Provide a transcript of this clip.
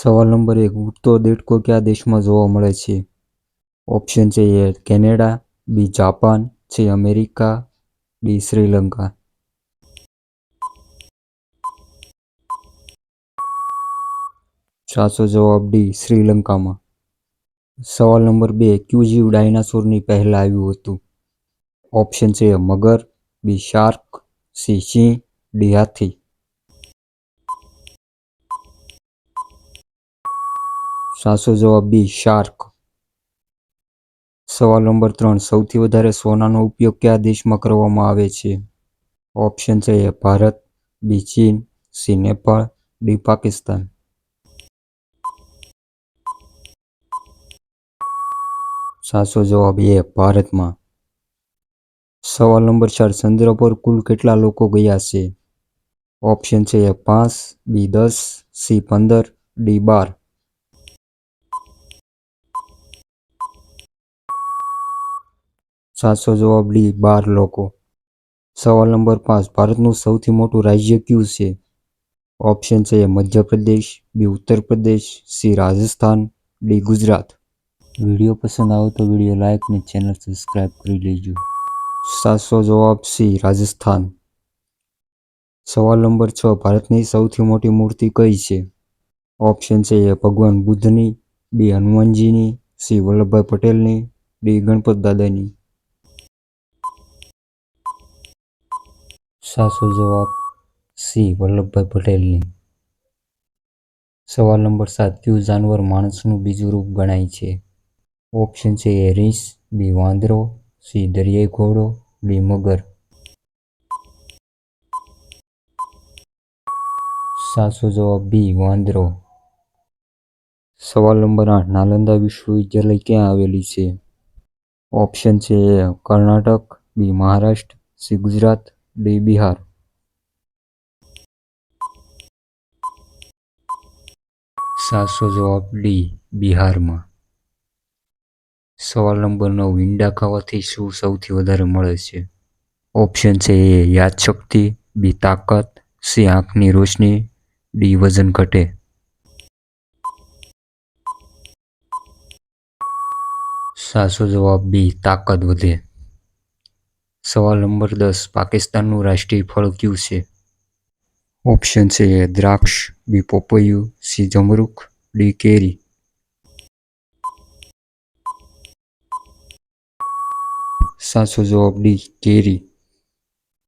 સવાલ નંબર 1. ઉડતો દેડકો કયા દેશમાં જોવા મળે છે? ઓપ્શન છે A Canada, B Japan, C America, D Sri Lanka. સાચો જવાબ ડી શ્રીલંકામાં. સવાલ નંબર 2. કયું જીવ ડાયનાસોરની પહેલા આવ્યું હતું? ઓપ્શન છે એ મગર, બી શાર્ક, સી સિંહ, ડી હાથી. સાચો જવાબ બી શાર્ક. સવાલ નંબર 3. સૌથી વધારે સોનાનો ઉપયોગ કયા દેશમાં કરવામાં આવે છે? ઓપ્શન છે એ ભારત, બી ચીન, સી નેપાળ, ડી પાકિસ્તાન. સાચો જવાબ એ ભારતમાં. સવાલ નંબર 4. ચંદ્ર પર કુલ કેટલા લોકો ગયા છે? ઓપ્શન છે એ 5, બી 10, સી 15, ડી 12. સાચો જવાબ ડી 12 લોકો. સવાલ નંબર 5. ભારતનું સૌથી મોટું રાજ્ય કયું છે? ઓપ્શન છે એ મધ્યપ્રદેશ, બી Uttar Pradesh, C Rajasthan, D Gujarat. Video પસંદ આવે તો વિડીયો લાઇક અને ચેનલ સબસ્ક્રાઇબ કરી લેજો. સાચો જવાબ સી રાજસ્થાન. સવાલ નંબર 6. ભારતની સૌથી મોટી મૂર્તિ કઈ છે? ઓપ્શન છે એ ભગવાન બુદ્ધની, બી હનુમાનજીની, સી વલ્લભભાઈ પટેલની, ડી ગણપત દાદાની. સાચો જવાબ સી વલ્લભભાઈ પટેલની. સવાલ નંબર 7. કયું જાનવર માણસનું બીજું રૂપ ગણાય છે? ઓપ્શન છે એ રીંછ, બી વાંદરો, સી દરિયાઈ ઘોડો, ડી મગર. સાચો જવાબ બી વાંદરો. સવાલ નંબર 8. નાલંદા વિશ્વવિદ્યાલય ક્યાં આવેલી છે? ઓપ્શન છે એ કર્ણાટક, બી મહારાષ્ટ્ર, સી ગુજરાત, ડી બિહાર. સાચો જવાબ ડી બિહારમાં. સવાલ નંબર 9. ઈંડા ખાવાથી શું સૌથી વધારે મળે છે? ઓપ્શન છે એ યાદશક્તિ, બી તાકાત, સી આંખની રોશની, ડી વજન ઘટે. સાચો જવાબ બી તાકાત વધે. સવાલ નંબર 10. પાકિસ્તાનનું રાષ્ટ્રીય ફળ કયું છે? ઓપ્શન છે એ દ્રાક્ષ, બી પપૈયું, સી જમરૂખ, ડી કેરી. સાચો જવાબ ડી કેરી.